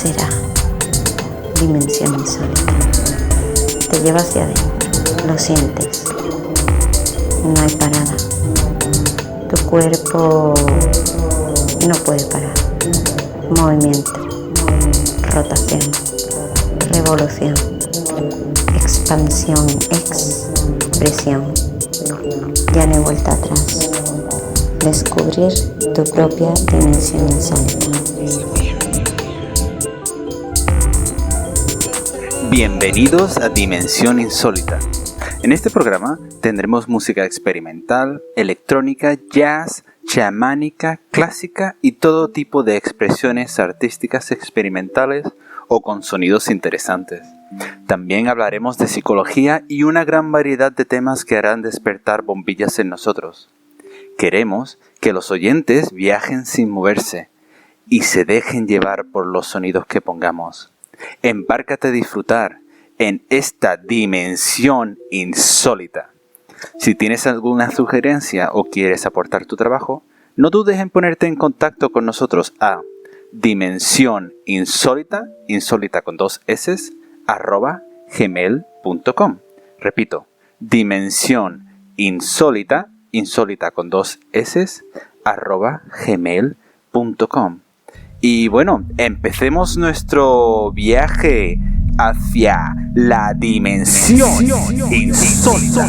será dimensión insólita. Te lleva hacia adentro, lo sientes, no hay parada. Tu cuerpo no puede parar. Movimiento, rotación, revolución, expansión, expresión. Ya no hay vuelta atrás. Descubrir tu propia dimensión insólita. Bienvenidos a Dimensión Insólita. En este programa tendremos música experimental, electrónica, jazz, chamánica, clásica y todo tipo de expresiones artísticas experimentales o con sonidos interesantes. También hablaremos de psicología y una gran variedad de temas que harán despertar bombillas en nosotros. Queremos que los oyentes viajen sin moverse y se dejen llevar por los sonidos que pongamos. Embárcate a disfrutar en esta dimensión insólita. Si tienes alguna sugerencia o quieres aportar tu trabajo, no dudes en ponerte en contacto con nosotros a dimensioninsólita, insólita con 2 s, @gmail.com. Repito, dimensioninsólita, insólita con 2 s, @gmail.com. Y bueno, empecemos nuestro viaje hacia la dimensión insólita.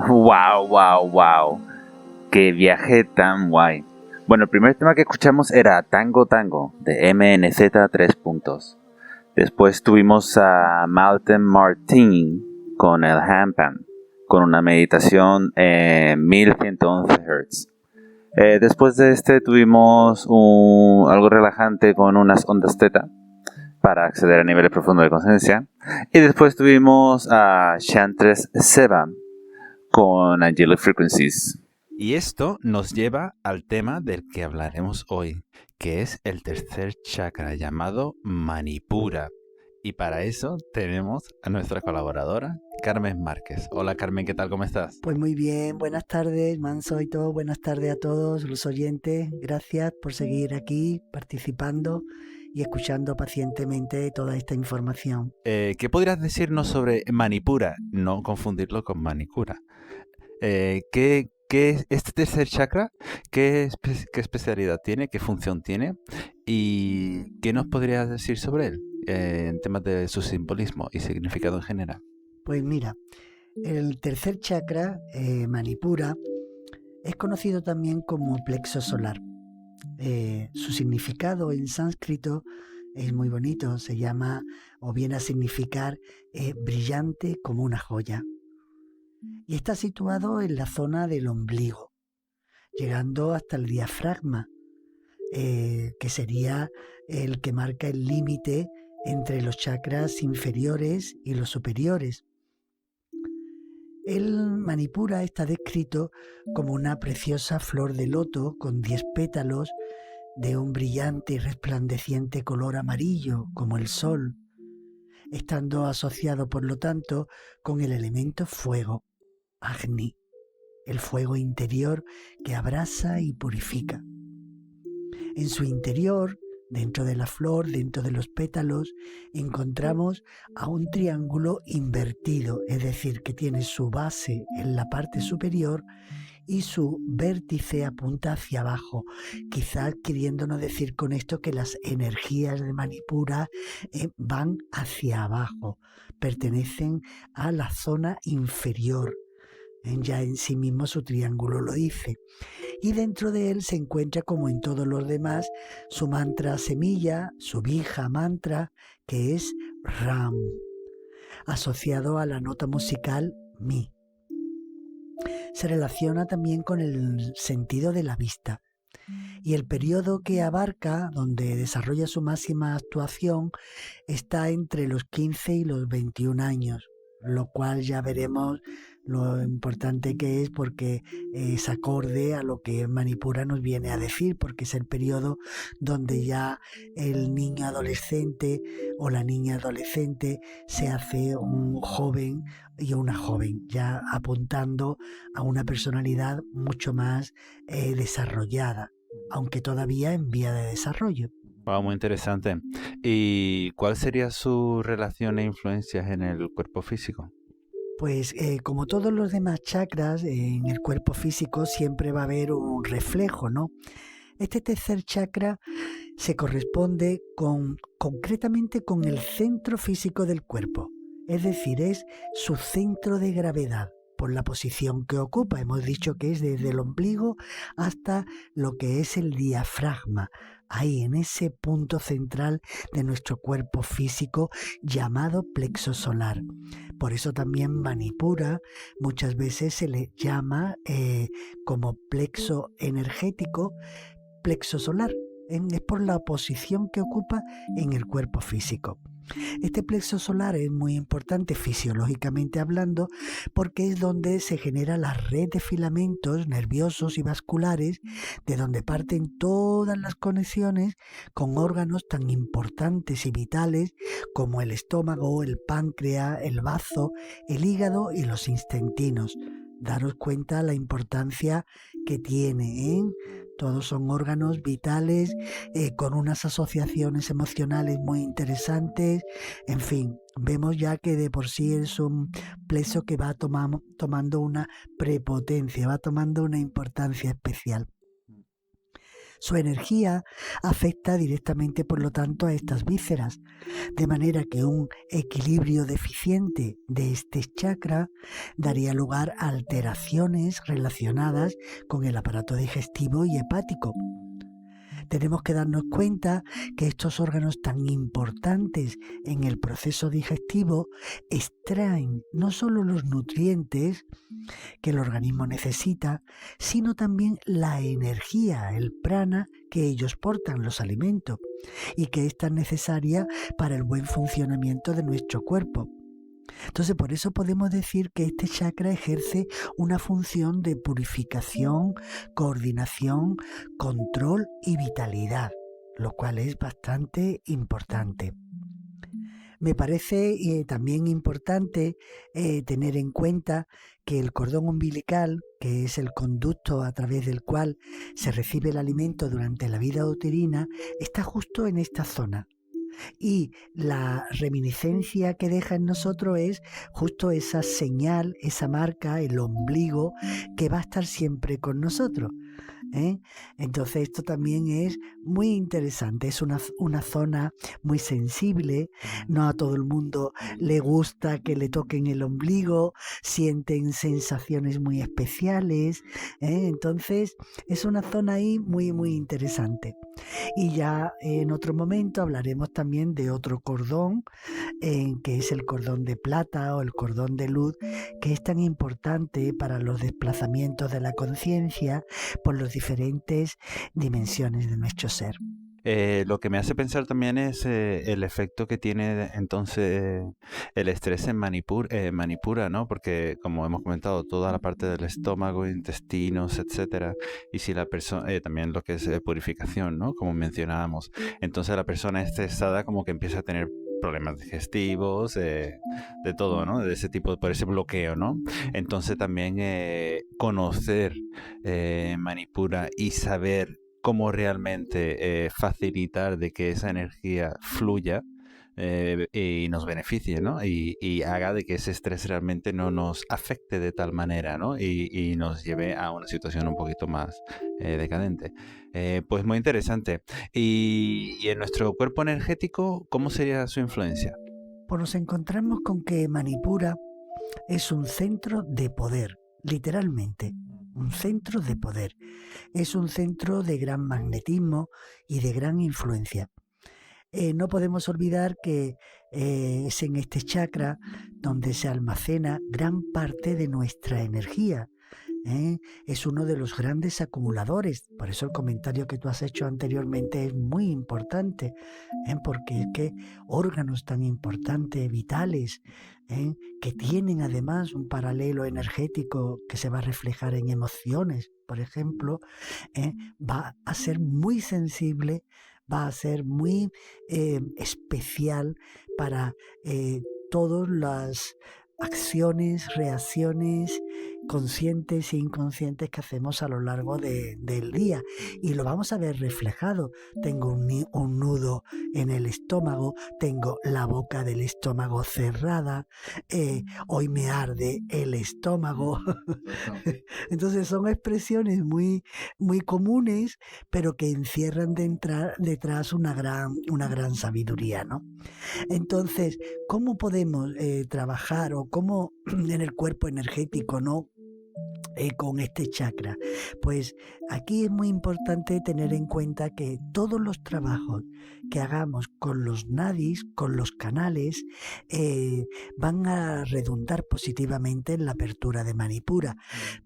Wow, wow, wow. Qué viaje tan guay. Bueno, el primer tema que escuchamos era Tango Tango de MNZ 3 puntos. Después tuvimos a Malte Martin con el handpan, con una meditación en 1111 Hz. Después de este tuvimos algo relajante con unas ondas teta para acceder a niveles profundos de conciencia. Y después tuvimos a Chantres Seba con Angelic Frequencies. Y esto nos lleva al tema del que hablaremos hoy, que es el tercer chakra llamado Manipura. Y para eso tenemos a nuestra colaboradora Carmen Márquez. Hola Carmen, ¿qué tal? ¿Cómo estás? Pues muy bien, buenas tardes, Manso y todo, buenas tardes a todos los oyentes. Gracias por seguir aquí participando y escuchando pacientemente toda esta información. ¿Qué podrías decirnos sobre Manipura? No confundirlo con Manicura. ¿Qué es este tercer chakra? ¿Qué especialidad tiene? ¿Qué función tiene? ¿Y qué nos podrías decir sobre él en temas de su simbolismo y significado en general? Pues mira, el tercer chakra, Manipura, es conocido también como plexo solar. Su significado en sánscrito es muy bonito, se llama o viene a significar brillante como una joya. Y está situado en la zona del ombligo, llegando hasta el diafragma, que sería el que marca el límite entre los chakras inferiores y los superiores. El Manipura está descrito como una preciosa flor de loto con 10 pétalos de un brillante y resplandeciente color amarillo como el sol, estando asociado por lo tanto con el elemento fuego, Agni, el fuego interior que abrasa y purifica. En su interior, dentro de la flor, dentro de los pétalos, encontramos a un triángulo invertido, es decir, que tiene su base en la parte superior y su vértice apunta hacia abajo, quizás queriéndonos decir con esto que las energías de Manipura van hacia abajo, pertenecen a la zona inferior. Ya en sí mismo su triángulo lo dice. Y dentro de él se encuentra, como en todos los demás, su mantra semilla, su bija mantra, que es Ram, asociado a la nota musical Mi. Se relaciona también con el sentido de la vista. Y el periodo que abarca, donde desarrolla su máxima actuación, está entre los 15 y los 21 años. Lo cual ya veremos lo importante que es porque es acorde a lo que Manipura nos viene a decir, porque es el periodo donde ya el niño adolescente o la niña adolescente se hace un joven y una joven, ya apuntando a una personalidad mucho más desarrollada, aunque todavía en vía de desarrollo. Wow, muy interesante. ¿Y cuál sería su relación e influencias en el cuerpo físico? Pues como todos los demás chakras, en el cuerpo físico siempre va a haber un reflejo, ¿no? Este tercer chakra se corresponde concretamente con el centro físico del cuerpo, es decir, es su centro de gravedad. Por la posición que ocupa, hemos dicho que es desde el ombligo hasta lo que es el diafragma, ahí en ese punto central de nuestro cuerpo físico llamado plexo solar. Por eso también Manipura muchas veces se le llama como plexo energético, plexo solar, es por la posición que ocupa en el cuerpo físico. Este plexo solar es muy importante fisiológicamente hablando porque es donde se genera la red de filamentos nerviosos y vasculares, de donde parten todas las conexiones con órganos tan importantes y vitales como el estómago, el páncreas, el bazo, el hígado y los intestinos. Daros cuenta la importancia que tiene, ¿eh? Todos son órganos vitales con unas asociaciones emocionales muy interesantes. En fin, vemos ya que de por sí es un plexo que va tomando una prepotencia, va tomando una importancia especial. Su energía afecta directamente, por lo tanto, a estas vísceras, de manera que un equilibrio deficiente de este chakra daría lugar a alteraciones relacionadas con el aparato digestivo y hepático. Tenemos que darnos cuenta que estos órganos tan importantes en el proceso digestivo extraen no solo los nutrientes que el organismo necesita, sino también la energía, el prana que ellos portan, los alimentos, y que es tan necesaria para el buen funcionamiento de nuestro cuerpo. Entonces, por eso podemos decir que este chakra ejerce una función de purificación, coordinación, control y vitalidad, lo cual es bastante importante. Me parece también importante tener en cuenta que el cordón umbilical, que es el conducto a través del cual se recibe el alimento durante la vida uterina, está justo en esta zona. Y la reminiscencia que deja en nosotros es justo esa señal, esa marca, el ombligo, que va a estar siempre con nosotros. Entonces esto también es muy interesante, es una zona muy sensible, no a todo el mundo le gusta que le toquen el ombligo, sienten sensaciones muy especiales, entonces es una zona ahí muy muy interesante. Y ya en otro momento hablaremos también de otro cordón, que es el cordón de plata o el cordón de luz, que es tan importante para los desplazamientos de la conciencia por las diferentes dimensiones de nuestro ser. Lo que me hace pensar también es el efecto que tiene entonces el estrés en Manipura, ¿no? Porque como hemos comentado, toda la parte del estómago, intestinos, etcétera, y si la persona, también lo que es purificación, ¿no? Como mencionábamos, entonces la persona estresada como que empieza a tener problemas digestivos, de todo, ¿no? De ese tipo, por ese bloqueo, ¿no? Entonces también conocer Manipura y saber cómo realmente facilitar de que esa energía fluya y nos beneficie, ¿no? Y haga de que ese estrés realmente no nos afecte de tal manera, ¿no? Y nos lleve a una situación un poquito más decadente. Pues muy interesante. Y en nuestro cuerpo energético, ¿cómo sería su influencia? Pues nos encontramos con que Manipura es un centro de poder, literalmente. Un centro de poder. Es un centro de gran magnetismo y de gran influencia. No podemos olvidar que es en este chakra donde se almacena gran parte de nuestra energía. Es uno de los grandes acumuladores. Por eso el comentario que tú has hecho anteriormente es muy importante, porque es que órganos tan importantes, vitales, que tienen además un paralelo energético que se va a reflejar en emociones, por ejemplo, va a ser muy sensible, va a ser muy especial para todas las acciones, reacciones conscientes e inconscientes que hacemos a lo largo del día, y lo vamos a ver reflejado. Tengo un nudo en el estómago, tengo la boca del estómago cerrada, hoy me arde el estómago. Entonces son expresiones muy, muy comunes, pero que encierran detrás una gran sabiduría, ¿no? Entonces, ¿cómo podemos trabajar o cómo en el cuerpo energético, ¿no? Con este chakra? Pues aquí es muy importante tener en cuenta que todos los trabajos que hagamos con los nadis, con los canales, van a redundar positivamente en la apertura de Manipura.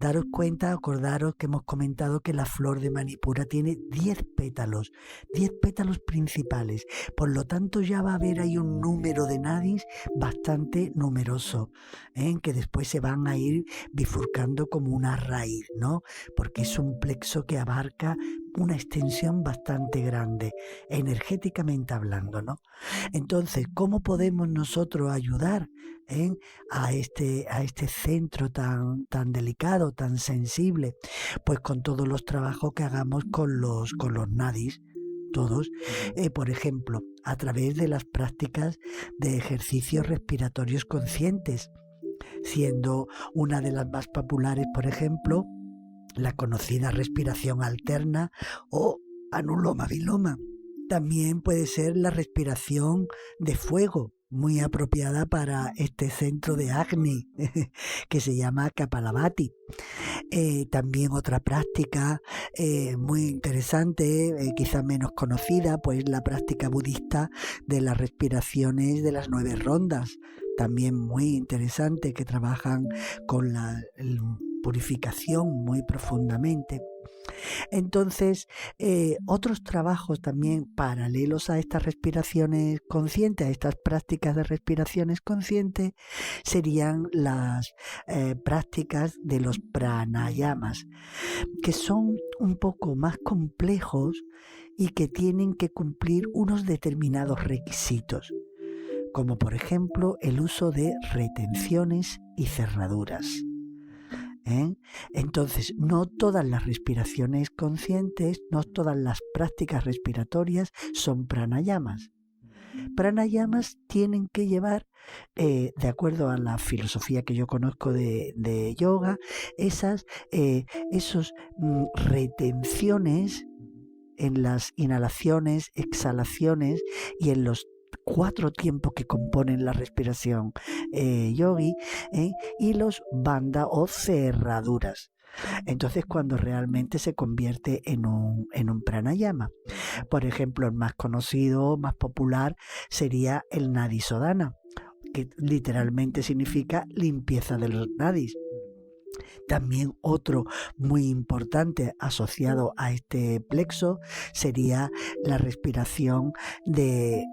Daros cuenta, acordaros que hemos comentado que la flor de Manipura tiene 10 pétalos principales. Por lo tanto, ya va a haber ahí un número de nadis bastante numeroso, que después se van a ir bifurcando como una raíz, ¿no? Porque es un plexo que abarca una extensión bastante grande, energéticamente hablando, ¿no? Entonces, ¿cómo podemos nosotros ayudar a este centro tan delicado, tan sensible? Pues con todos los trabajos que hagamos con los nadis, todos, por ejemplo, a través de las prácticas de ejercicios respiratorios conscientes, siendo una de las más populares, por ejemplo, la conocida respiración alterna o anuloma viloma. También puede ser la respiración de fuego, muy apropiada para este centro de Agni, que se llama Kapalabhati. También otra práctica muy interesante, quizá menos conocida, pues la práctica budista de las respiraciones de las 9 rondas. También muy interesante, que trabajan con la purificación muy profundamente. Entonces, otros trabajos también paralelos a estas respiraciones conscientes, a estas prácticas de respiraciones conscientes, serían las prácticas de los pranayamas, que son un poco más complejos y que tienen que cumplir unos determinados requisitos. como por ejemplo el uso de retenciones y cerraduras. Entonces, no todas las respiraciones conscientes, no todas las prácticas respiratorias son pranayamas. Pranayamas tienen que llevar, de acuerdo a la filosofía que yo conozco de yoga, esos retenciones en las inhalaciones, exhalaciones y en los 4 tiempos que componen la respiración yogi, y los bandha o cerraduras. Entonces, cuando realmente se convierte en un pranayama. Por ejemplo, el más conocido, más popular, sería el nadisodhana, que literalmente significa limpieza de los nadis. También otro muy importante asociado a este plexo sería la respiración de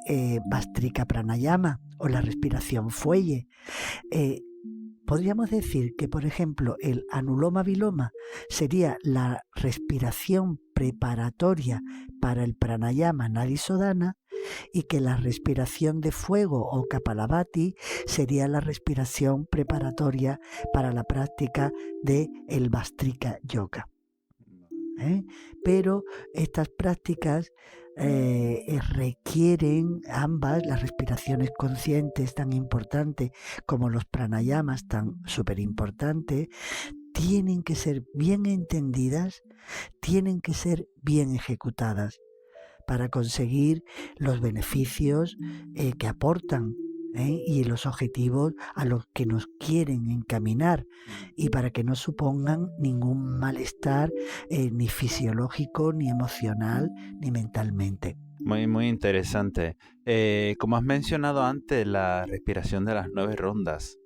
Bhastrika Pranayama o la respiración fuelle. Podríamos decir que, por ejemplo, el Anuloma Viloma sería la respiración preparatoria para el pranayama Nadisodhana y que la respiración de fuego o Kapalabhati sería la respiración preparatoria para la práctica de el Bhastrika Yoga. Pero estas prácticas requieren ambas, las respiraciones conscientes tan importantes como los pranayamas tan súper importantes, tienen que ser bien entendidas, tienen que ser bien ejecutadas para conseguir los beneficios que aportan y los objetivos a los que nos quieren encaminar, y para que no supongan ningún malestar ni fisiológico, ni emocional, ni mentalmente. Muy, muy interesante. Como has mencionado antes, la respiración de las 9 rondas.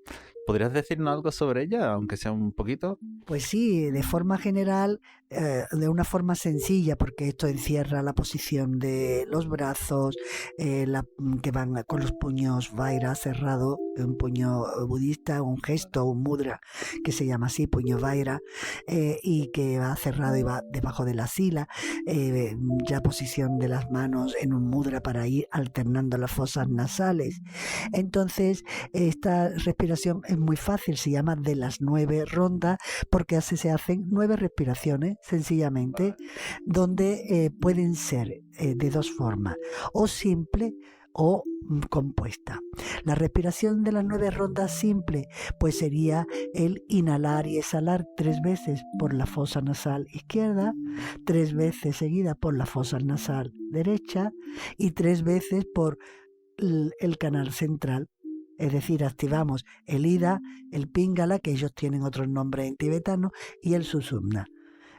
¿Podrías decirnos algo sobre ella, aunque sea un poquito? Pues sí, de forma general, de una forma sencilla, porque esto encierra la posición de los brazos, que van con los puños vaira cerrado, un puño budista, un gesto, un mudra, que se llama así, puño vaira, y que va cerrado y va debajo de la sila, ya posición de las manos en un mudra para ir alternando las fosas nasales. Entonces, esta respiración es muy fácil, se llama de las 9 rondas, porque así se hacen 9 respiraciones, sencillamente, donde pueden ser de 2 formas, o simple o compuesta. La respiración de las 9 rondas simple, pues sería el inhalar y exhalar 3 veces por la fosa nasal izquierda, 3 veces seguida por la fosa nasal derecha y 3 veces por el canal central. Es decir, activamos el Ida, el Pingala, que ellos tienen otros nombres en tibetano, y el Susumna.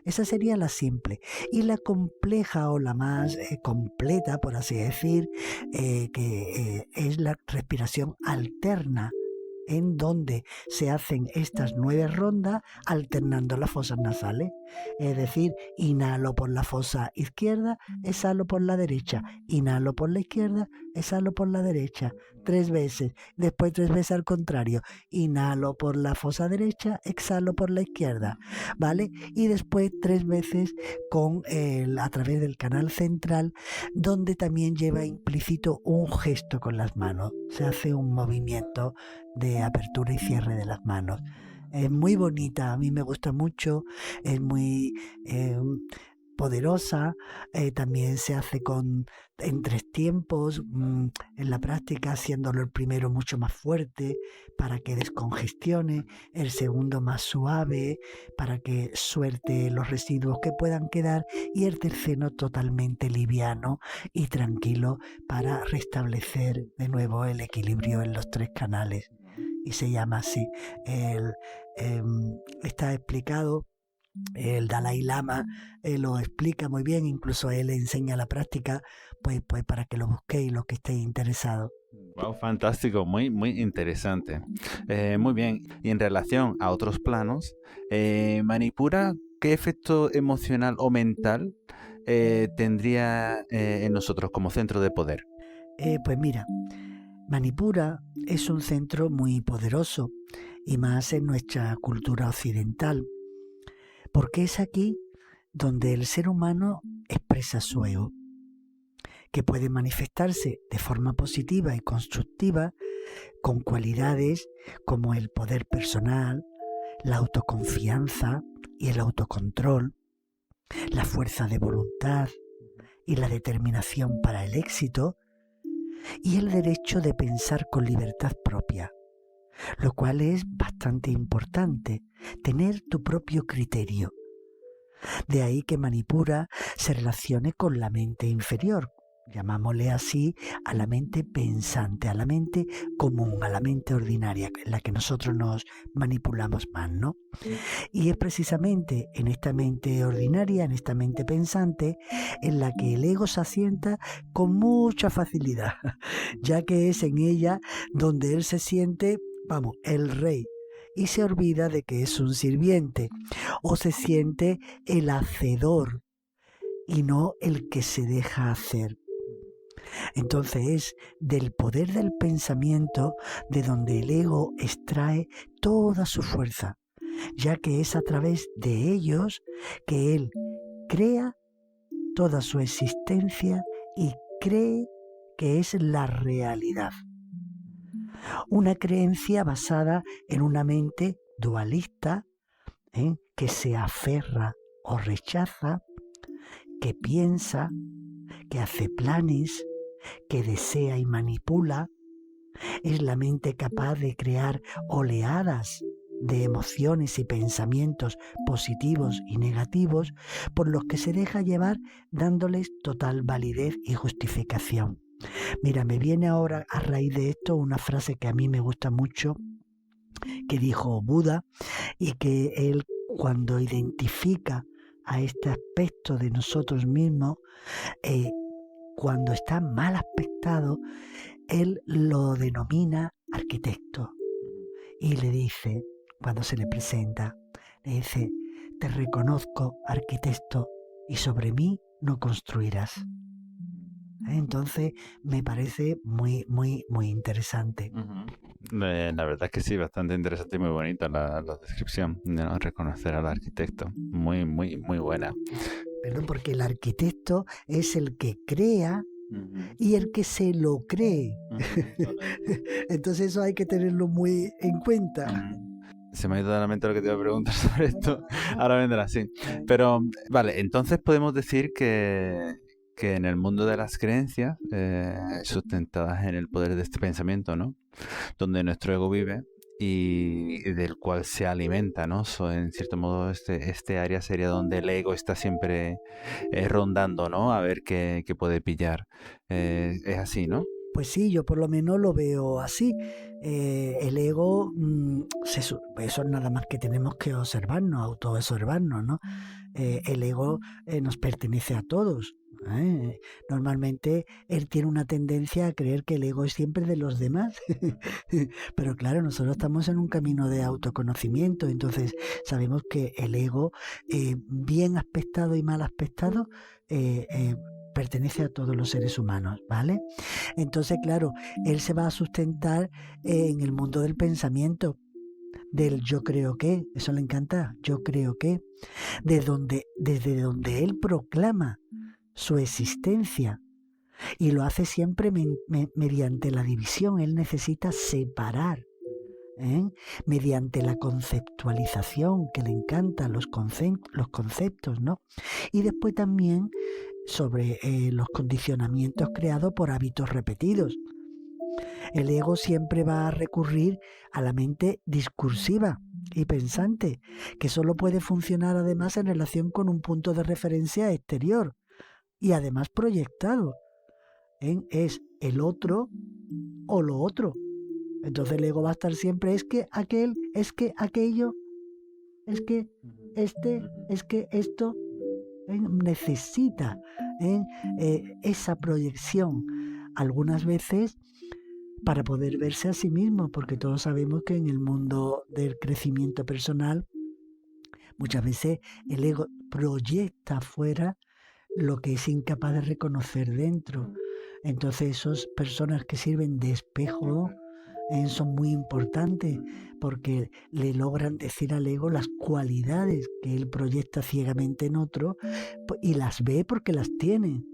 Esa sería la simple. Y la compleja o la más completa, por así decir, que es la respiración alterna, en donde se hacen estas 9 rondas alternando las fosas nasales. Es decir, inhalo por la fosa izquierda, exhalo por la derecha, inhalo por la izquierda, exhalo por la derecha, 3 veces, después 3 veces al contrario, inhalo por la fosa derecha, exhalo por la izquierda, ¿vale? Y después 3 veces a través del canal central, donde también lleva implícito un gesto con las manos, se hace un movimiento de apertura y cierre de las manos. Es muy bonita, a mí me gusta mucho, es muy poderosa, también se hace en 3 tiempos, en la práctica haciéndolo el primero mucho más fuerte para que descongestione, el segundo más suave para que suelte los residuos que puedan quedar, y el tercero totalmente liviano y tranquilo para restablecer de nuevo el equilibrio en los 3 canales. Y se llama así. Está explicado, el Dalai Lama lo explica muy bien, incluso él enseña la práctica, pues para que lo busquéis los que estéis interesados. Wow, fantástico, muy, muy interesante. Muy bien, y en relación a otros planos, Manipura, ¿qué efecto emocional o mental tendría en nosotros como centro de poder? Pues mira, Manipura es un centro muy poderoso, y más en nuestra cultura occidental, porque es aquí donde el ser humano expresa su ego. que puede manifestarse de forma positiva y constructiva con cualidades como el poder personal, la autoconfianza y el autocontrol, la fuerza de voluntad y la determinación para el éxito, y el derecho de pensar con libertad propia, lo cual es bastante importante, tener tu propio criterio. De ahí que Manipura se relacione con la mente inferior, llamámosle así a la mente pensante, a la mente común, a la mente ordinaria, en la que nosotros nos manipulamos más, ¿no? Y es precisamente en esta mente ordinaria, en esta mente pensante, en la que el ego se asienta con mucha facilidad, ya que es en ella donde él se siente, vamos, el rey, y se olvida de que es un sirviente, o se siente el hacedor y no el que se deja hacer. Entonces es del poder del pensamiento de donde el ego extrae toda su fuerza, ya que es a través de ellos que él crea toda su existencia y cree que es la realidad. Una creencia basada en una mente dualista, que se aferra o rechaza, que piensa, que hace planes, que desea y manipula. Es la mente capaz de crear oleadas de emociones y pensamientos positivos y negativos por los que se deja llevar dándoles total validez y justificación. Mira, me viene ahora a raíz de esto una frase que a mí me gusta mucho, que dijo Buda, y que él, cuando identifica a este aspecto de nosotros mismos, cuando está mal aspectado, él lo denomina arquitecto. Y le dice, cuando se le presenta, le dice: te reconozco, arquitecto, y sobre mí no construirás. Entonces me parece muy, muy, muy interesante. La verdad es que sí, bastante interesante y muy bonita la descripción, ¿no? Reconocer al arquitecto. Muy, muy, muy buena. Perdón, porque el arquitecto es el que crea y el que se lo cree. Entonces eso hay que tenerlo muy en cuenta. Se me ha ido a la mente lo que te iba a preguntar sobre esto. Ahora vendrá, sí. Pero, vale, entonces podemos decir que en el mundo de las creencias, sustentadas en el poder de este pensamiento, ¿no? Donde nuestro ego vive y del cual se alimenta, ¿no? En cierto modo, este área sería donde el ego está siempre rondando, ¿no? A ver qué puede pillar. Es así, ¿no? Pues sí, yo por lo menos lo veo así. El ego, eso es nada más que tenemos que observarnos, autoobservarnos, ¿no? El ego nos pertenece a todos. Normalmente él tiene una tendencia a creer que el ego es siempre de los demás. Pero claro, nosotros estamos en un camino de autoconocimiento, entonces sabemos que el ego, bien aspectado y mal aspectado, pertenece a todos los seres humanos, ¿vale? Entonces, claro, él se va a sustentar en el mundo del pensamiento, del yo creo que, eso le encanta, yo creo que, desde donde él proclama su existencia, y lo hace siempre mediante la división. Él necesita separar, mediante la conceptualización, que le encantan los conceptos, ¿no? Y después también sobre los condicionamientos creados por hábitos repetidos. El ego siempre va a recurrir a la mente discursiva y pensante, que solo puede funcionar además en relación con un punto de referencia exterior y además proyectado. Es el otro o lo otro. Entonces el ego va a estar siempre, es que aquel, es que aquello, es que este, es que esto. Necesita esa proyección algunas veces para poder verse a sí mismo, porque todos sabemos que en el mundo del crecimiento personal muchas veces el ego proyecta afuera lo que es incapaz de reconocer dentro. Entonces esas personas que sirven de espejo son muy importantes, porque le logran decir al ego las cualidades que él proyecta ciegamente en otro, y las ve porque las tiene.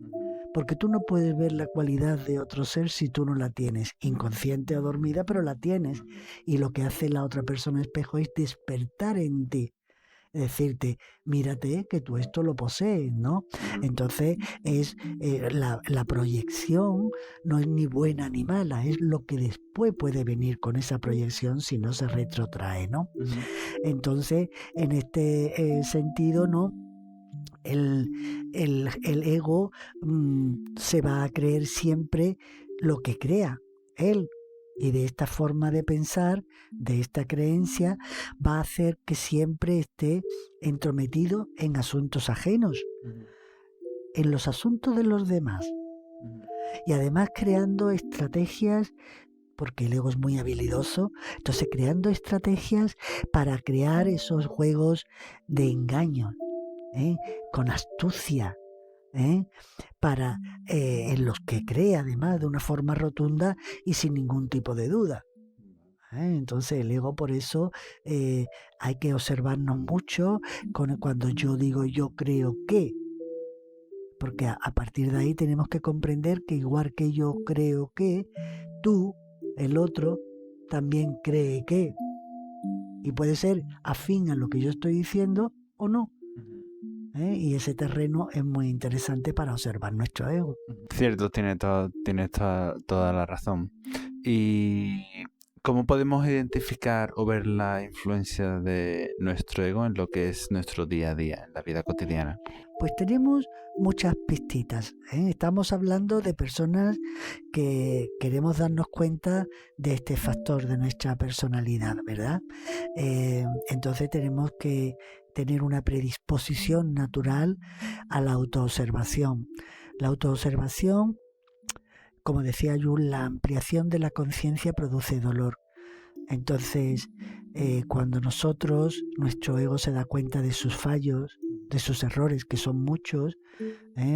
Porque tú no puedes ver la cualidad de otro ser si tú no la tienes, inconsciente o dormida, pero la tienes. Y lo que hace la otra persona espejo es despertar en ti. Es decirte, mírate que tú esto lo posees, ¿no? Entonces es la proyección no es ni buena ni mala, es lo que después puede venir con esa proyección si no se retrotrae, ¿no? Entonces, en este sentido, ¿no? El ego se va a creer siempre lo que crea él. Y de esta forma de pensar, de esta creencia, va a hacer que siempre esté entrometido en asuntos ajenos, en los asuntos de los demás. Y además creando estrategias, porque el ego es muy habilidoso, entonces creando estrategias para crear esos juegos de engaño, con astucia, para en los que cree además de una forma rotunda y sin ningún tipo de duda. Entonces el ego, por eso hay que observarnos mucho cuando yo digo yo creo que, porque a partir de ahí tenemos que comprender que igual que yo creo que, tú, el otro, también cree que, y puede ser afín a lo que yo estoy diciendo o no. Y ese terreno es muy interesante para observar nuestro ego. Cierto, tiene toda la razón. ¿Y cómo podemos identificar o ver la influencia de nuestro ego en lo que es nuestro día a día, en la vida cotidiana? Pues tenemos muchas pistitas. Estamos hablando de personas que queremos darnos cuenta de este factor de nuestra personalidad, ¿verdad? Entonces tenemos que tener una predisposición natural a la autoobservación. La autoobservación, como decía Jung, la ampliación de la conciencia produce dolor. Entonces, cuando nuestro ego se da cuenta de sus fallos, de sus errores, que son muchos,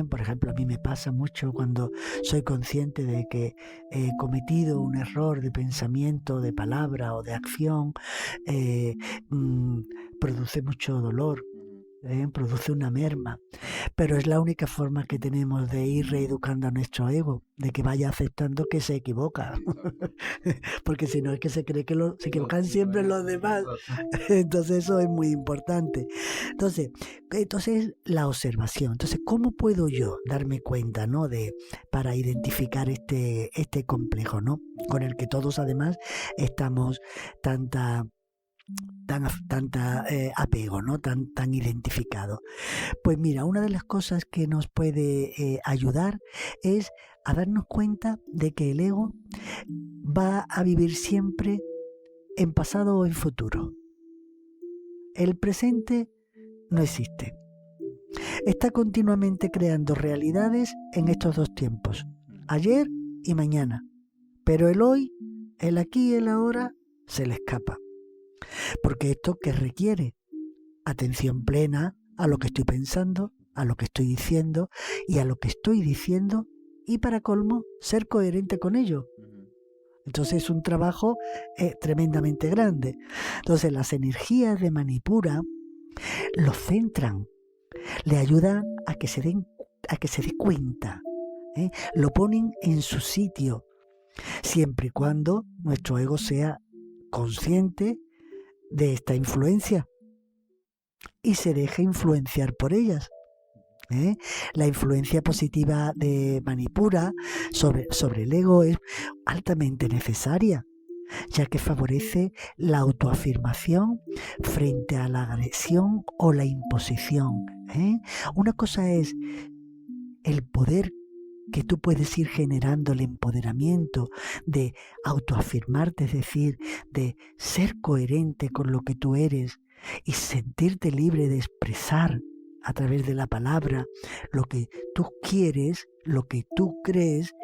por ejemplo, a mí me pasa mucho cuando soy consciente de que he cometido un error de pensamiento, de palabra o de acción, produce mucho dolor. Produce una merma, pero es la única forma que tenemos de ir reeducando a nuestro ego, de que vaya aceptando que se equivoca, porque si no es que se cree que se equivocan siempre los demás. Entonces eso es muy importante. Entonces la observación. Entonces, ¿cómo puedo yo darme cuenta, ¿no? Para identificar este complejo, ¿no? Con el que todos además estamos tanta apego, ¿no? Tan identificado. Pues mira, una de las cosas que nos puede ayudar es a darnos cuenta de que el ego va a vivir siempre en pasado o en futuro. El presente no existe. Está continuamente creando realidades en estos dos tiempos, ayer y mañana. Pero el hoy, el aquí y el ahora, se le escapa. Porque esto que requiere atención plena a lo que estoy pensando, a lo que estoy diciendo y a lo que estoy diciendo, y para colmo, ser coherente con ello. Entonces es un trabajo tremendamente grande. Entonces las energías de Manipura lo centran, le ayudan a que se dé cuenta, lo ponen en su sitio, siempre y cuando nuestro ego sea consciente de esta influencia y se deje influenciar por ellas. La influencia positiva de Manipura sobre el ego es altamente necesaria, ya que favorece la autoafirmación frente a la agresión o la imposición. Una cosa es el poder que tú puedes ir generando, el empoderamiento de autoafirmarte, es decir, de ser coherente con lo que tú eres y sentirte libre de expresar a través de la palabra lo que tú quieres, lo que tú crees.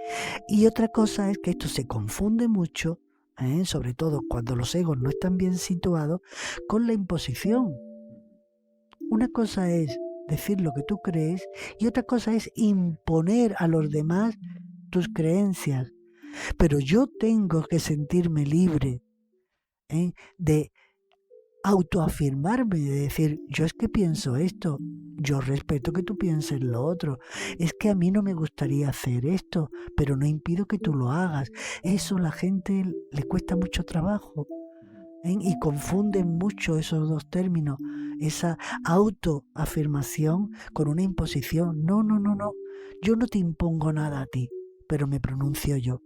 Y otra cosa es que esto se confunde mucho, sobre todo cuando los egos no están bien situados, con la imposición. Una cosa es decir lo que tú crees y otra cosa es imponer a los demás tus creencias. Pero yo tengo que sentirme libre de autoafirmarme, de decir, yo es que pienso esto, yo respeto que tú pienses lo otro, es que a mí no me gustaría hacer esto, pero no impido que tú lo hagas. Eso a la gente le cuesta mucho trabajo, ¿eh? Y confunden mucho esos dos términos, esa autoafirmación con una imposición. No, no, no, no, yo no te impongo nada a ti, pero me pronuncio yo.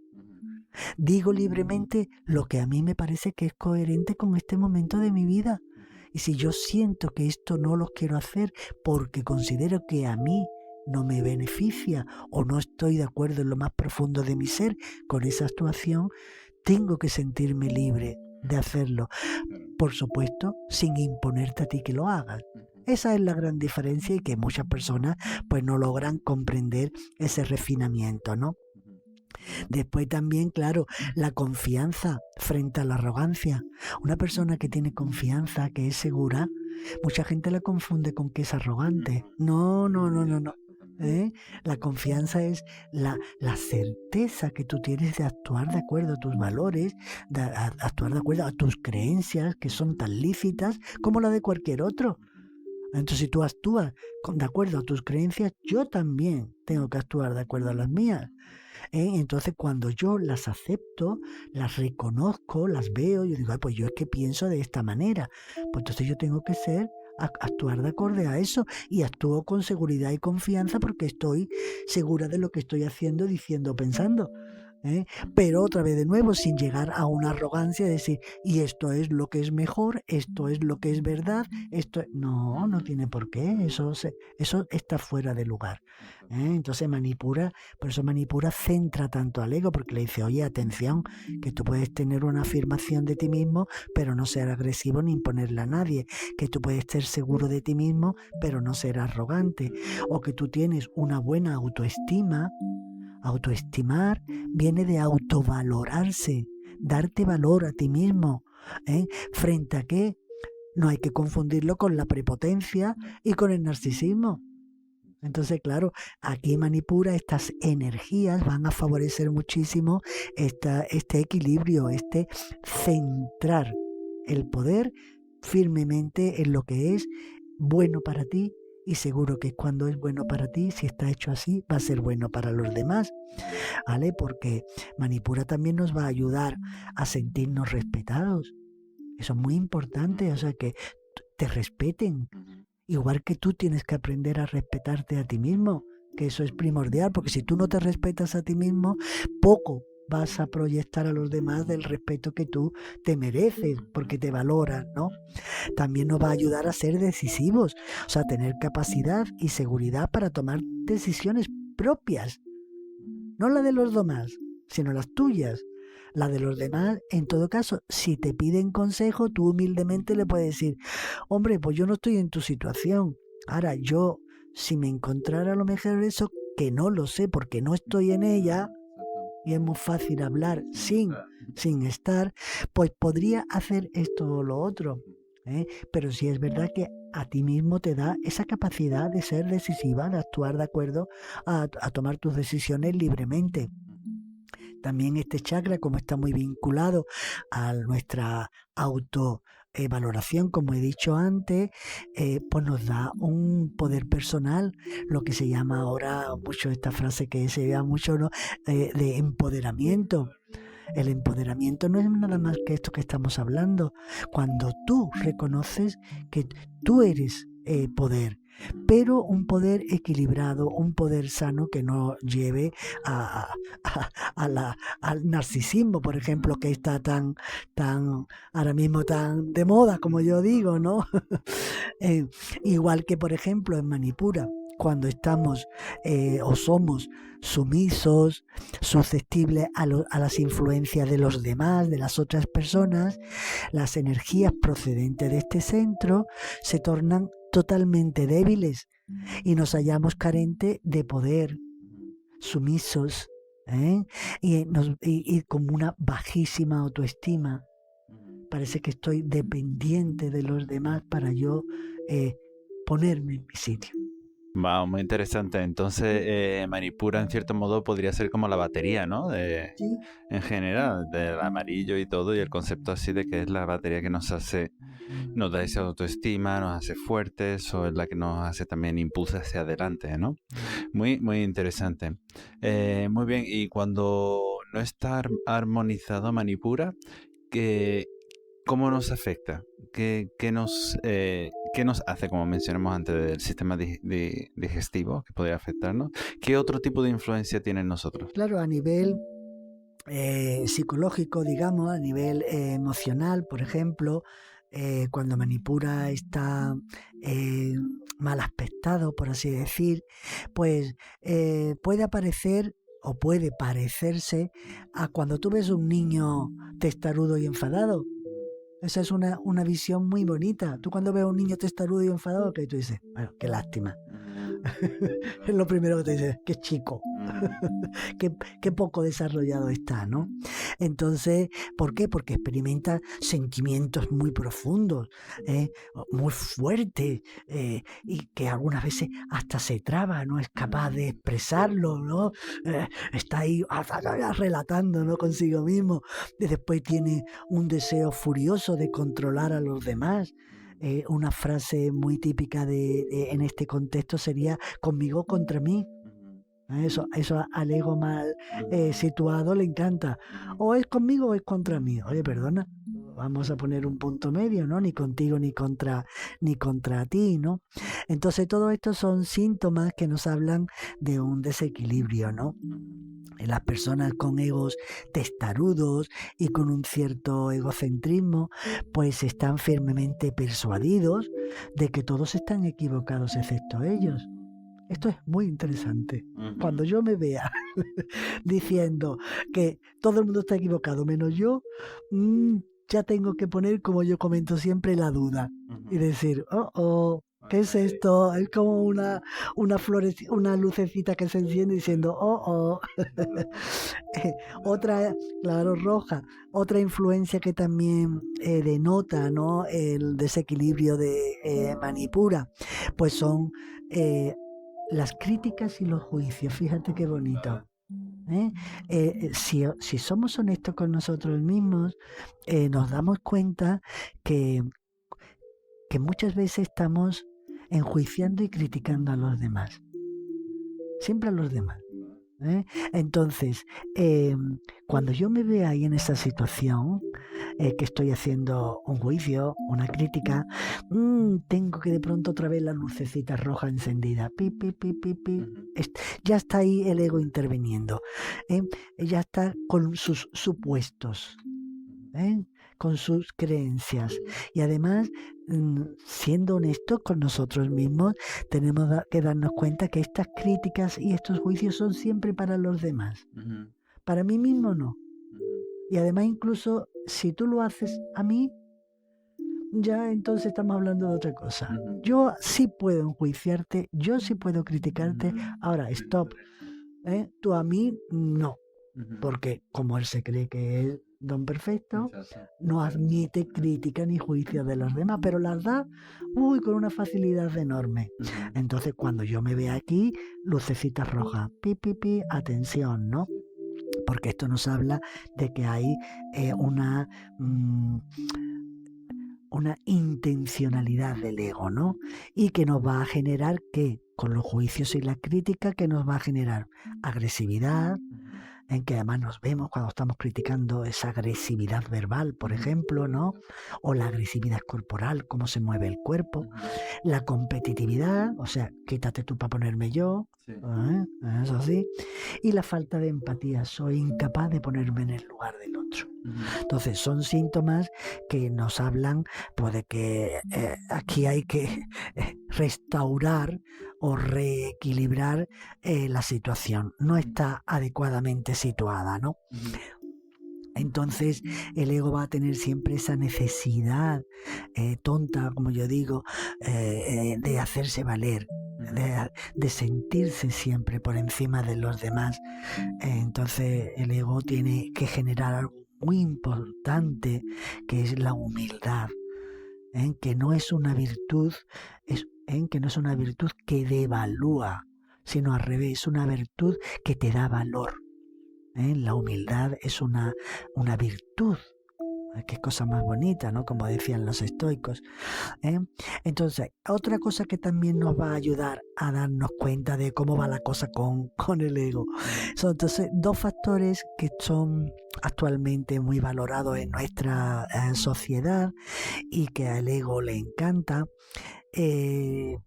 Digo libremente lo que a mí me parece que es coherente con este momento de mi vida. Y si yo siento que esto no lo quiero hacer porque considero que a mí no me beneficia o no estoy de acuerdo en lo más profundo de mi ser con esa actuación, tengo que sentirme libre de hacerlo. Por supuesto, sin imponerte a ti que lo hagas. Esa es la gran diferencia y que muchas personas pues no logran comprender ese refinamiento, ¿no? Después también, claro, la confianza frente a la arrogancia. Una persona que tiene confianza, que es segura, mucha gente la confunde con que es arrogante. No, no, no, no, no. La confianza es la certeza que tú tienes de actuar de acuerdo a tus valores, de actuar de acuerdo a tus creencias, que son tan lícitas como la de cualquier otro. Entonces, si tú actúas de acuerdo a tus creencias, yo también tengo que actuar de acuerdo a las mías. Entonces, cuando yo las acepto, las reconozco, las veo, yo digo, pues yo es que pienso de esta manera. Pues entonces yo tengo que actuar de acorde a eso y actúo con seguridad y confianza porque estoy segura de lo que estoy haciendo, diciendo, pensando. Pero otra vez de nuevo, sin llegar a una arrogancia de decir, y esto es lo que es mejor, esto es lo que es verdad, no tiene por qué, eso está fuera de lugar. Entonces por eso Manipura centra tanto al ego, porque le dice, oye, atención, que tú puedes tener una afirmación de ti mismo, pero no ser agresivo ni imponerla a nadie, que tú puedes ser seguro de ti mismo, pero no ser arrogante, o que tú tienes una buena autoestima. Autoestimar viene de autovalorarse, darte valor a ti mismo. ¿Frente a qué? No hay que confundirlo con la prepotencia y con el narcisismo. Entonces, claro, aquí en Manipura estas energías van a favorecer muchísimo este equilibrio, este centrar el poder firmemente en lo que es bueno para ti. Y seguro que cuando es bueno para ti, si está hecho así, va a ser bueno para los demás, ¿vale? Porque Manipura también nos va a ayudar a sentirnos respetados. Eso es muy importante, o sea, que te respeten. Igual que tú tienes que aprender a respetarte a ti mismo, que eso es primordial, porque si tú no te respetas a ti mismo, poco vas a proyectar a los demás del respeto que tú te mereces, porque te valoran, ¿no? También nos va a ayudar a ser decisivos, o sea, tener capacidad y seguridad para tomar decisiones propias, no la de los demás, sino las tuyas. La de los demás, en todo caso, si te piden consejo, tú humildemente le puedes decir, hombre, pues yo no estoy en tu situación. Ahora, yo, si me encontrara a lo mejor eso, que no lo sé porque no estoy en ella, y es muy fácil hablar sin estar, pues podría hacer esto o lo otro. Pero sí es verdad que a ti mismo te da esa capacidad de ser decisiva, de actuar de acuerdo a tomar tus decisiones libremente. También este chakra, como está muy vinculado a nuestra autovaloración, como he dicho antes, pues nos da un poder personal, lo que se llama ahora mucho esta frase que se vea mucho, ¿no? De empoderamiento. El empoderamiento no es nada más que esto que estamos hablando. Cuando tú reconoces que tú eres poder, pero un poder equilibrado, un poder sano que no lleve al narcisismo, por ejemplo, que está tan ahora mismo tan de moda, como yo digo, ¿no? Igual que, por ejemplo, en Manipura, cuando estamos o somos sumisos, susceptibles a las influencias de los demás, de las otras personas, las energías procedentes de este centro se tornan totalmente débiles y nos hallamos carentes de poder, sumisos, y con una bajísima autoestima. Parece que estoy dependiente de los demás para yo ponerme en mi sitio. Wow, muy interesante. Entonces, Manipura en cierto modo podría ser como la batería, ¿no? Sí, En general, del amarillo y todo, y el concepto así de que es la batería que nos hace, nos da esa autoestima, nos hace fuertes, o es la que nos hace también impulsa hacia adelante, ¿no? Muy, muy interesante. Muy bien, y cuando no está armonizado Manipura, ¿qué, ¿cómo nos afecta? ¿Qué nos hace, como mencionamos antes, del sistema digestivo que podría afectarnos? ¿Qué otro tipo de influencia tiene en nosotros? claro, a nivel psicológico, digamos, a nivel emocional, por ejemplo, cuando Manipura está mal aspectado, por así decir, pues puede aparecer o puede parecerse a cuando tú ves un niño testarudo y enfadado. Esa es una visión muy bonita. Tú cuando ves a un niño testarudo y enfadado, que tú dices, bueno, qué lástima. Es lo primero que te dices, qué chico, qué poco desarrollado está, ¿no? Entonces, ¿por qué? Porque experimenta sentimientos muy profundos, muy fuertes, y que algunas veces hasta se traba, no es capaz de expresarlo, ¿no? Está ahí relatando, ¿no? Consigo mismo. Y después tiene un deseo furioso de controlar a los demás. Una frase muy típica en este contexto sería conmigo contra mí. Eso al ego mal situado le encanta. O es conmigo o es contra mí. Oye, perdona, vamos a poner un punto medio, ¿no? Ni contigo ni contra ti, ¿no? Entonces todo esto son síntomas que nos hablan de un desequilibrio, ¿no? Las personas con egos testarudos y con un cierto egocentrismo, pues están firmemente persuadidos de que todos están equivocados excepto ellos. Esto es muy interesante. Cuando yo me vea diciendo que todo el mundo está equivocado menos yo, ya tengo que poner, como yo comento siempre, la duda y decir, ¿qué es esto? Es como una lucecita que se enciende diciendo, Otra, claro, roja. Otra influencia que también denota, ¿no?, el desequilibrio de Manipura, pues son las críticas y los juicios. Fíjate qué bonito. Si somos honestos con nosotros mismos, nos damos cuenta que muchas veces estamos enjuiciando y criticando a los demás. Siempre a los demás. Entonces, cuando yo me veo ahí en esa situación, que estoy haciendo un juicio, una crítica, tengo que de pronto otra vez la lucecita roja encendida, pi, pi, pi, pi, pi. Ya está ahí el ego interviniendo, ya está con sus supuestos, con sus creencias, y además, siendo honestos con nosotros mismos, tenemos que darnos cuenta que estas críticas y estos juicios son siempre para los demás. Para mí mismo no. Y además, incluso si tú lo haces a mí, ya entonces estamos hablando de otra cosa. Yo sí puedo enjuiciarte, yo sí puedo criticarte. Ahora, stop. Tú a mí no. Porque como él se cree que es don perfecto, no admite crítica ni juicio de los demás, pero las da con una facilidad enorme. Entonces, cuando yo me vea aquí, lucecitas rojas, pi, pi, pi, atención, ¿no? Porque esto nos habla de que hay una intencionalidad del ego, ¿no? Y que nos va a generar, ¿qué? Con los juicios y la crítica, que nos va a generar agresividad, en que además nos vemos cuando estamos criticando esa agresividad verbal, por ejemplo, ¿no? O la agresividad corporal, cómo se mueve el cuerpo, la competitividad, o sea, quítate tú para ponerme yo, eso sí, y la falta de empatía, soy incapaz de ponerme en el lugar del otro. Entonces son síntomas que nos hablan, pues, de que aquí hay que restaurar o reequilibrar la situación. No está adecuadamente situada, ¿no? Entonces el ego va a tener siempre esa necesidad tonta, como yo digo, de hacerse valer, de sentirse siempre por encima de los demás. Entonces el ego tiene que generar algo muy importante, que es la humildad, que no es una virtud, es que no es una virtud que devalúa, sino al revés, es una virtud que te da valor. La humildad es una virtud. Qué cosa más bonita, ¿no? Como decían los estoicos. Entonces, otra cosa que también nos va a ayudar a darnos cuenta de cómo va la cosa con el ego. Son entonces dos factores que son actualmente muy valorados en nuestra sociedad y que al ego le encanta y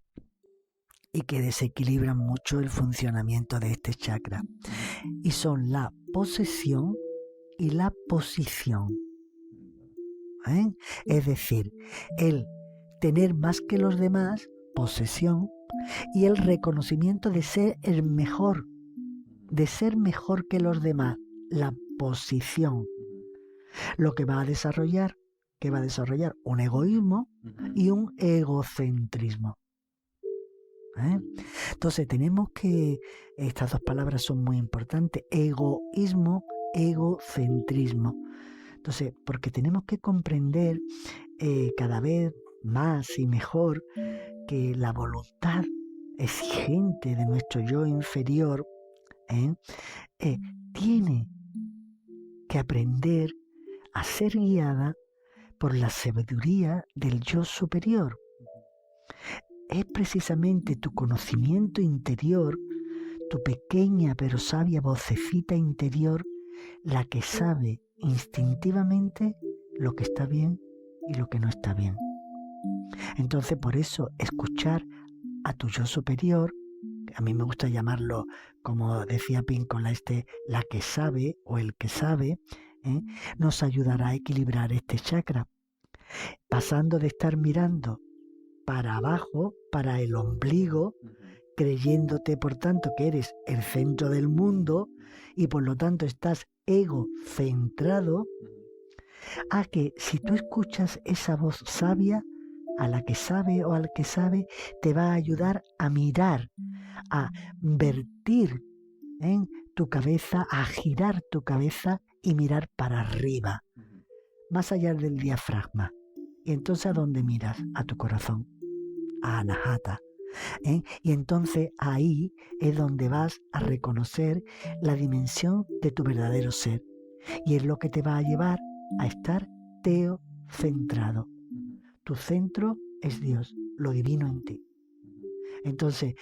que desequilibran mucho el funcionamiento de este chakra. Y son la posesión y la posición. Es decir, el tener más que los demás, posesión, y el reconocimiento de ser el mejor, de ser mejor que los demás, la posición. Lo que va a desarrollar, un egoísmo y un egocentrismo. Entonces tenemos que, estas dos palabras son muy importantes, egoísmo, egocentrismo. Entonces, porque tenemos que comprender cada vez más y mejor que la voluntad exigente de nuestro yo inferior tiene que aprender a ser guiada por la sabiduría del yo superior. Es precisamente tu conocimiento interior, tu pequeña pero sabia vocecita interior, la que sabe instintivamente lo que está bien y lo que no está bien. Entonces, por eso, escuchar a tu yo superior, a mí me gusta llamarlo, como decía Píncola, la que sabe o el que sabe, nos ayudará a equilibrar este chakra, pasando de estar mirando para abajo, para el ombligo, creyéndote, por tanto, que eres el centro del mundo y por lo tanto estás egocentrado, a que si tú escuchas esa voz sabia, a la que sabe o al que sabe, te va a ayudar a mirar, a vertir en tu cabeza, a girar tu cabeza y mirar para arriba, más allá del diafragma. Y entonces, ¿a dónde miras? A tu corazón, a Anahata. Y entonces ahí es donde vas a reconocer la dimensión de tu verdadero ser, y es lo que te va a llevar a estar teocentrado. Tu centro es Dios, lo divino en ti. Entonces,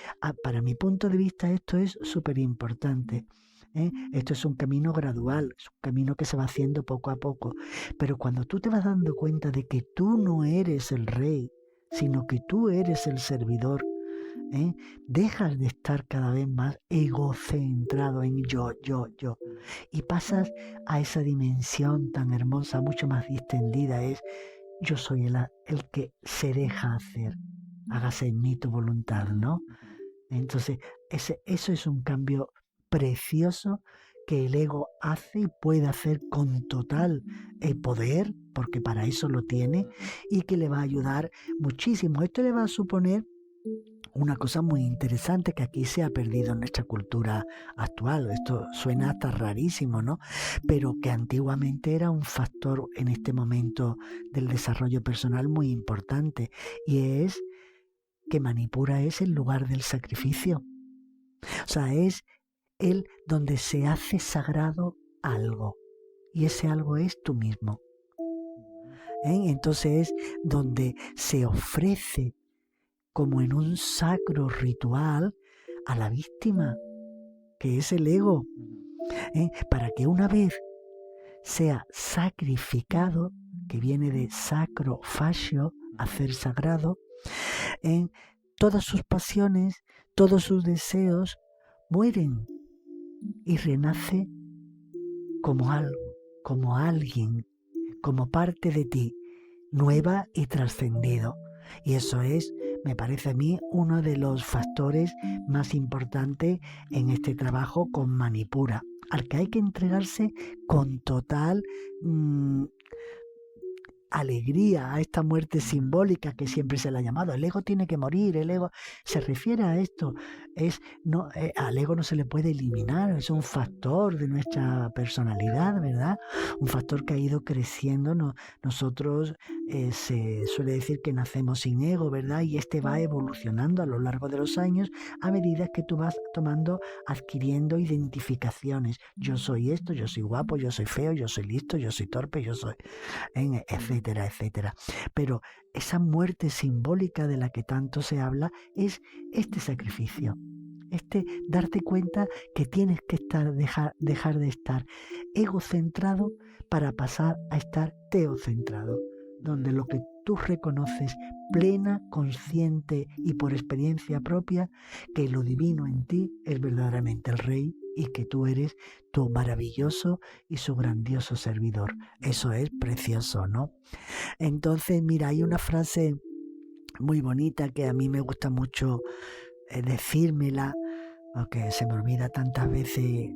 para mi punto de vista, esto es súper importante. Esto es un camino gradual, es un camino que se va haciendo poco a poco, pero cuando tú te vas dando cuenta de que tú no eres el rey, sino que tú eres el servidor, dejas de estar cada vez más egocentrado en yo, y pasas a esa dimensión tan hermosa, mucho más distendida, es yo soy el que se deja hacer, hágase en mí tu voluntad, ¿no? Entonces, eso es un cambio precioso que el ego hace y puede hacer con total poder, porque para eso lo tiene, y que le va a ayudar muchísimo. Esto le va a suponer una cosa muy interesante que aquí se ha perdido en nuestra cultura actual. Esto suena hasta rarísimo, ¿no? Pero que antiguamente era un factor en este momento del desarrollo personal muy importante, y es que Manipura es el lugar del sacrificio. O sea, es el donde se hace sagrado algo, y ese algo es tú mismo. Entonces es donde se ofrece como en un sacro ritual a la víctima, que es el ego, para que una vez sea sacrificado, que viene de sacro fascio, hacer sagrado, todas sus pasiones, todos sus deseos mueren y renace como algo, como alguien, como parte de ti, nueva y trascendido. Y eso es, me parece a mí, uno de los factores más importantes en este trabajo con Manipura, al que hay que entregarse con total alegría a esta muerte simbólica que siempre se le ha llamado. El ego tiene que morir, el ego se refiere a esto. Al ego no se le puede eliminar, es un factor de nuestra personalidad, ¿verdad? Un factor que ha ido creciendo. Nosotros se suele decir que nacemos sin ego, ¿verdad? Y este va evolucionando a lo largo de los años a medida que tú vas adquiriendo identificaciones. Yo soy esto, yo soy guapo, yo soy feo, yo soy listo, yo soy torpe, yo soy... etcétera, etcétera. Pero esa muerte simbólica de la que tanto se habla es este sacrificio. Darte cuenta que tienes que dejar de estar egocentrado para pasar a estar teocentrado, donde lo que tú reconoces plena, consciente y por experiencia propia, que lo divino en ti es verdaderamente el Rey y que tú eres tu maravilloso y su grandioso servidor. Eso es precioso, ¿no? Entonces, mira, hay una frase muy bonita que a mí me gusta mucho decírmela, aunque se me olvida tantas veces,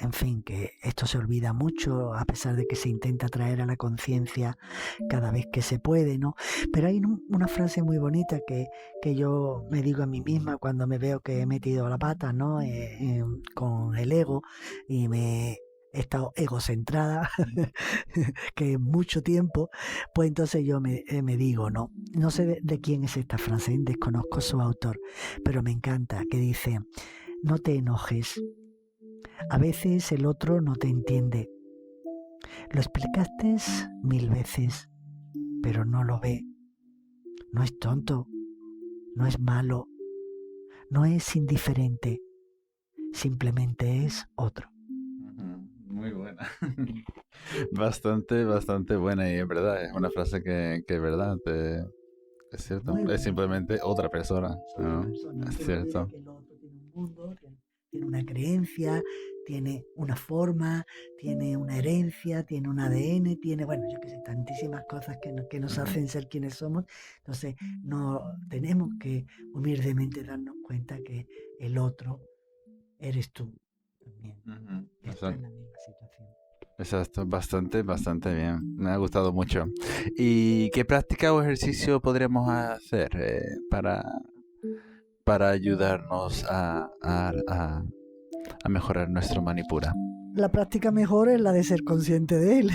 en fin, que esto se olvida mucho a pesar de que se intenta traer a la conciencia cada vez que se puede, ¿no? Pero hay una frase muy bonita que yo me digo a mí misma cuando me veo que he metido la pata, ¿no? Con el ego y he estado egocentrada, que mucho tiempo, pues entonces yo me digo, no sé de quién es esta frase, desconozco su autor, pero me encanta, que dice: no te enojes, a veces el otro no te entiende, lo explicaste 1000 veces, pero no lo ve, no es tonto, no es malo, no es indiferente, simplemente es otro. Muy buena. Bastante buena, y es verdad, es una frase que es verdad, es cierto, es simplemente otra persona, ¿no? Es cierto. Que el otro tiene un mundo, tiene una creencia, tiene una forma, tiene una herencia, tiene un ADN, tiene, bueno, yo qué sé, tantísimas cosas que nos hacen ser quienes somos. Entonces, no tenemos que humildemente darnos cuenta que el otro eres tú también. Está en la misma situación. Exacto, bastante bien. Me ha gustado mucho. ¿Y qué práctica o ejercicio podremos hacer para ayudarnos a mejorar nuestro Manipura? La práctica mejor es la de ser consciente de él.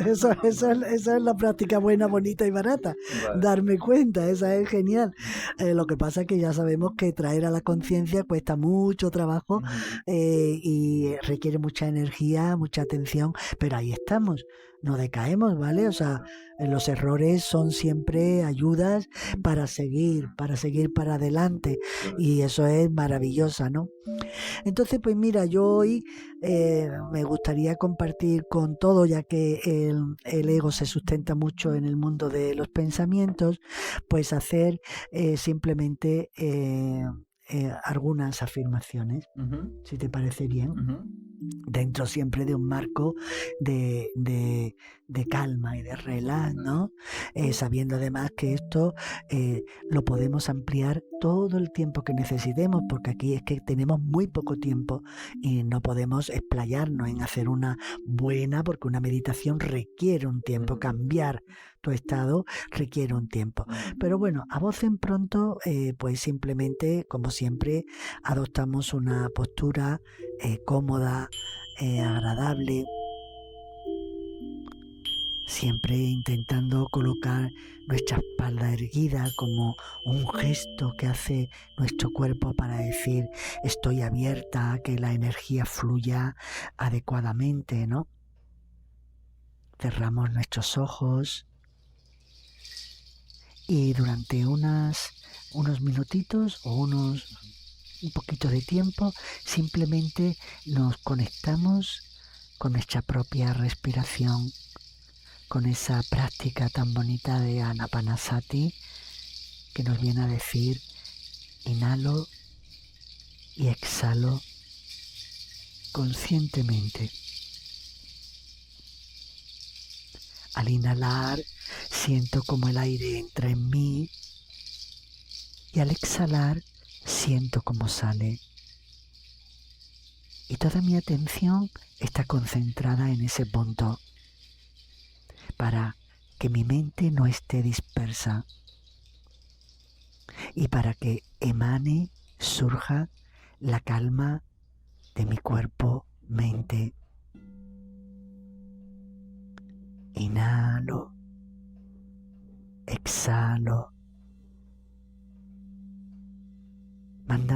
Esa es la práctica buena, bonita y barata. Vale. Darme cuenta, esa es genial. Lo que pasa es que ya sabemos que traer a la conciencia cuesta mucho trabajo y requiere mucha energía, mucha atención, pero ahí estamos. No decaemos, ¿vale? O sea, los errores son siempre ayudas para seguir para adelante, y eso es maravillosa, ¿no? Entonces, pues mira, yo hoy me gustaría compartir con todo, ya que el ego se sustenta mucho en el mundo de los pensamientos, pues hacer simplemente algunas afirmaciones, si te parece bien, dentro siempre de un marco de calma y de relax, ¿no? Sabiendo además que esto lo podemos ampliar todo el tiempo que necesitemos, porque aquí es que tenemos muy poco tiempo y no podemos explayarnos en hacer una buena, porque una meditación requiere un tiempo, cambiar tu estado requiere un tiempo. Pero bueno, a voz en pronto, pues simplemente, como siempre, adoptamos una postura cómoda, agradable, siempre intentando colocar nuestra espalda erguida como un gesto que hace nuestro cuerpo para decir: estoy abierta a que la energía fluya adecuadamente, ¿no? Cerramos nuestros ojos y durante unos minutitos o un poquito de tiempo simplemente nos conectamos con nuestra propia respiración, con esa práctica tan bonita de Anapanasati que nos viene a decir: inhalo y exhalo conscientemente. Al inhalar siento como el aire entra en mí y al exhalar siento como sale. Y toda mi atención está concentrada en ese punto para que mi mente no esté dispersa y para que emane, surja la calma de mi cuerpo, mente. Inhalo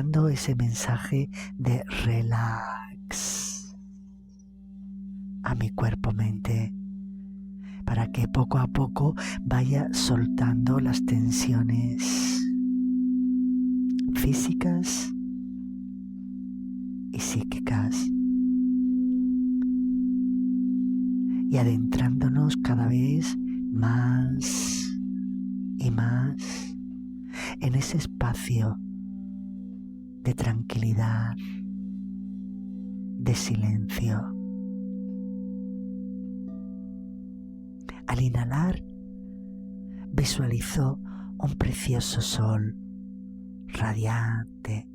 mandando ese mensaje de relax a mi cuerpo-mente, para que poco a poco vaya soltando las tensiones físicas y psíquicas, y adentrándonos cada vez más y más en ese espacio de tranquilidad, de silencio. Al inhalar, visualizó un precioso sol radiante,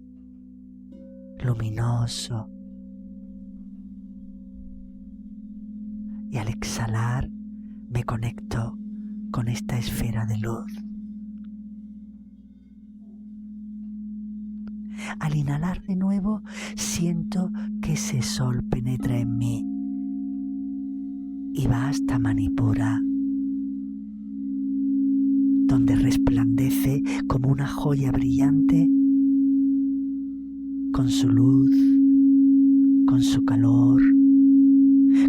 luminoso. Y al exhalar, me conecto con esta esfera de luz. Al inhalar de nuevo, siento que ese sol penetra en mí y va hasta Manipura, donde resplandece como una joya brillante, con su luz, con su calor,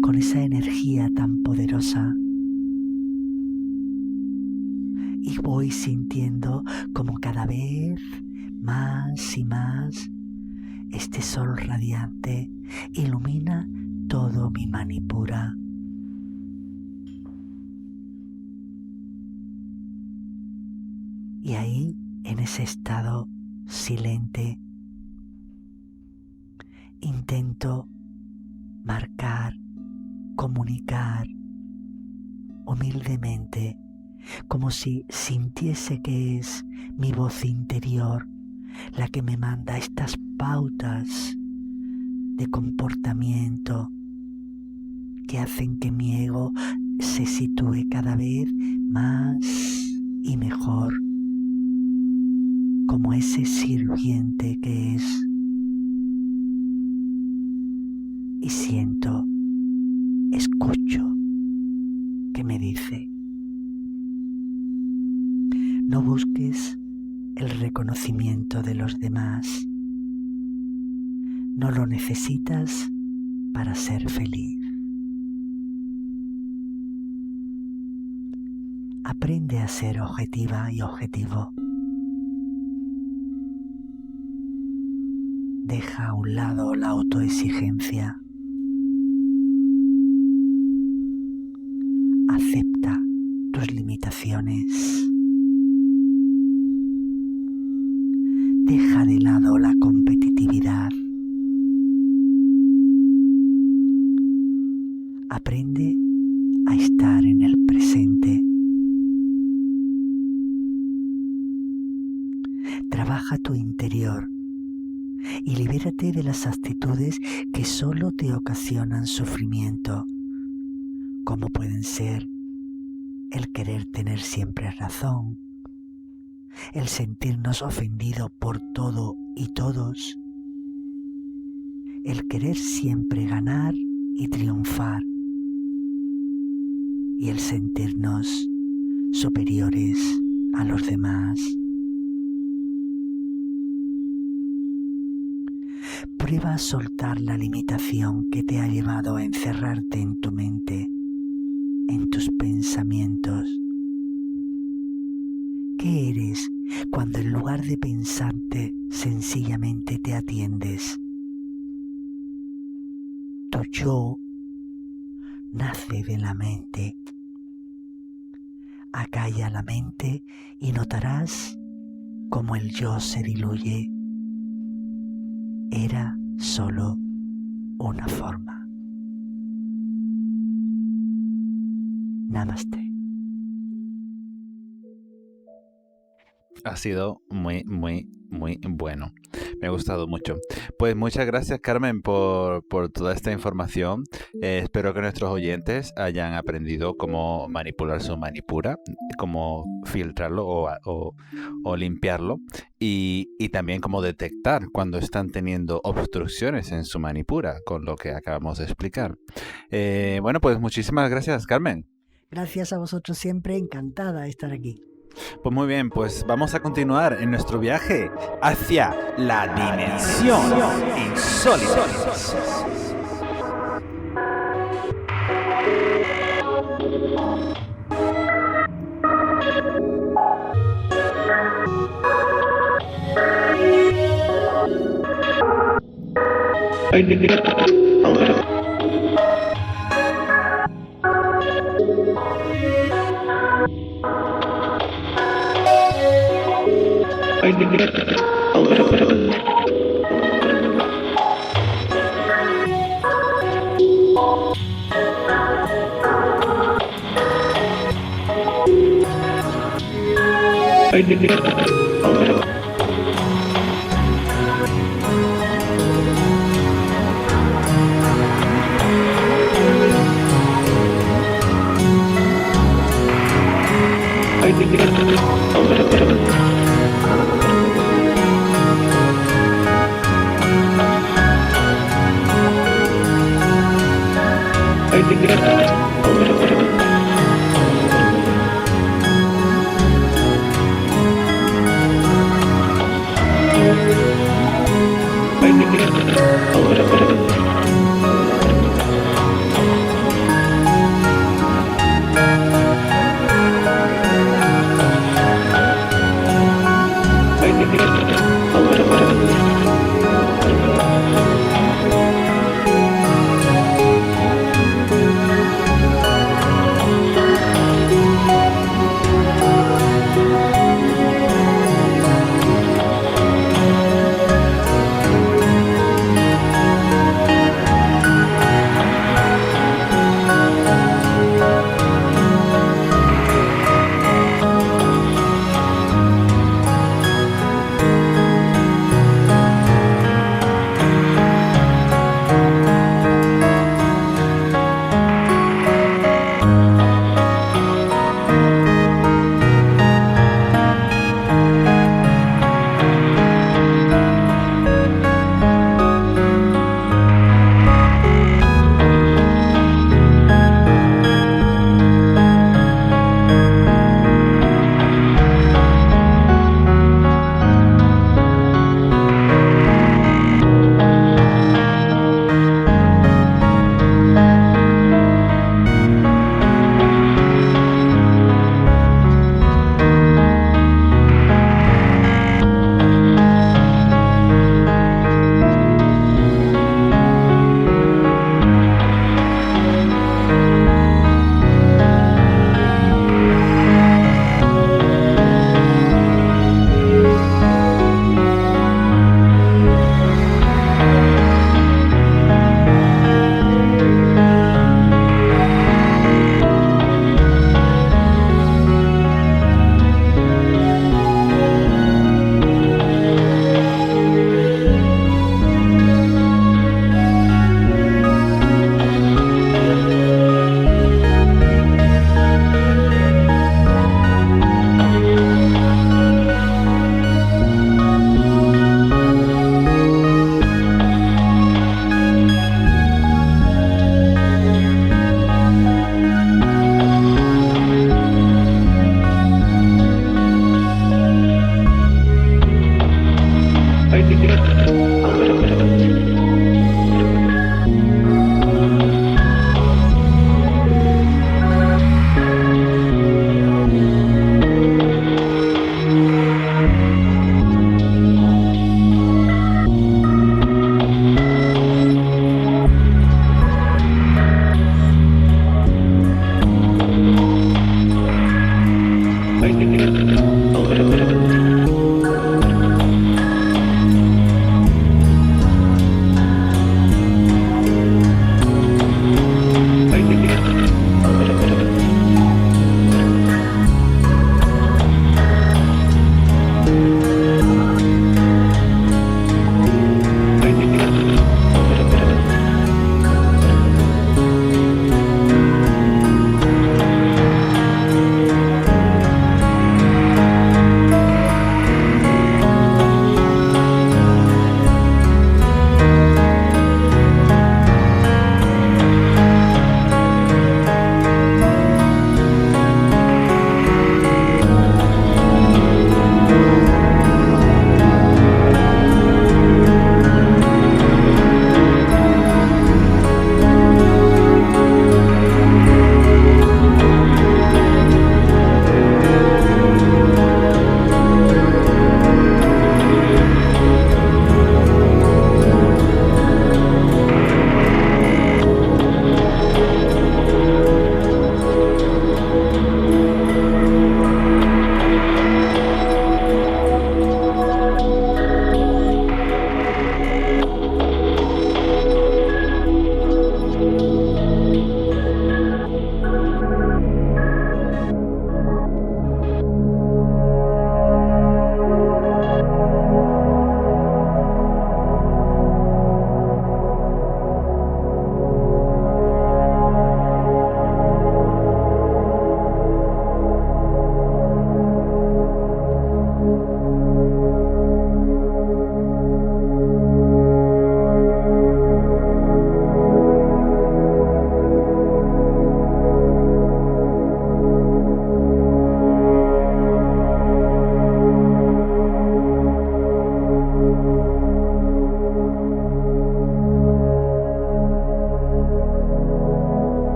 con esa energía tan poderosa. Y voy sintiendo como cada vez más y más este sol radiante ilumina todo mi Manipura. Y ahí, en ese estado silente, intento marcar, comunicar humildemente, como si sintiese que es mi voz interior la que me manda estas pautas de comportamiento que hacen que mi ego se sitúe cada vez más y mejor como ese sirviente que es. Y siento, escucho que me dice: no busques el reconocimiento de los demás. No lo necesitas para ser feliz. Aprende a ser objetiva y objetivo. Deja a un lado la autoexigencia. Acepta tus limitaciones. Deja de lado la competitividad. Aprende a estar en el presente. Trabaja tu interior y libérate de las actitudes que solo te ocasionan sufrimiento, como pueden ser el querer tener siempre razón, el sentirnos ofendidos por todo y todos, el querer siempre ganar y triunfar, y el sentirnos superiores a los demás. Prueba a soltar la limitación que te ha llevado a encerrarte en tu mente, en tus pensamientos. ¿Qué eres cuando en lugar de pensarte sencillamente te atiendes? Tu yo nace de la mente. Acalla la mente y notarás cómo el yo se diluye. Era solo una forma. Namaste. Ha sido muy bueno. Me ha gustado mucho. Pues muchas gracias, Carmen, por toda esta información. Espero que nuestros oyentes hayan aprendido cómo manipular su Manipura, cómo filtrarlo o limpiarlo y también cómo detectar cuando están teniendo obstrucciones en su Manipura, con lo que acabamos de explicar. Bueno, pues muchísimas gracias, Carmen. Gracias a vosotros siempre, encantada de estar aquí. Pues muy bien, pues vamos a continuar en nuestro viaje hacia la dimensión insólita.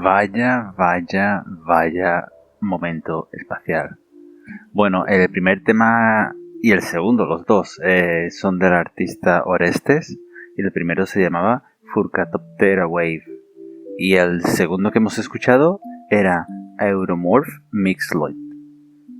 Vaya momento espacial. Bueno, el primer tema y el segundo, los dos, son del artista Orestes. Y el primero se llamaba Furcatoptera Wave. Y el segundo que hemos escuchado era Euromorph Mixloid.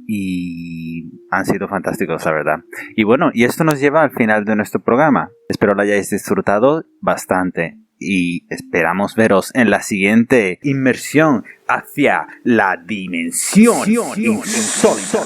Y han sido fantásticos, la verdad. Y bueno, y esto nos lleva al final de nuestro programa. Espero lo hayáis disfrutado bastante. Y esperamos veros en la siguiente inmersión hacia la dimensión insólita.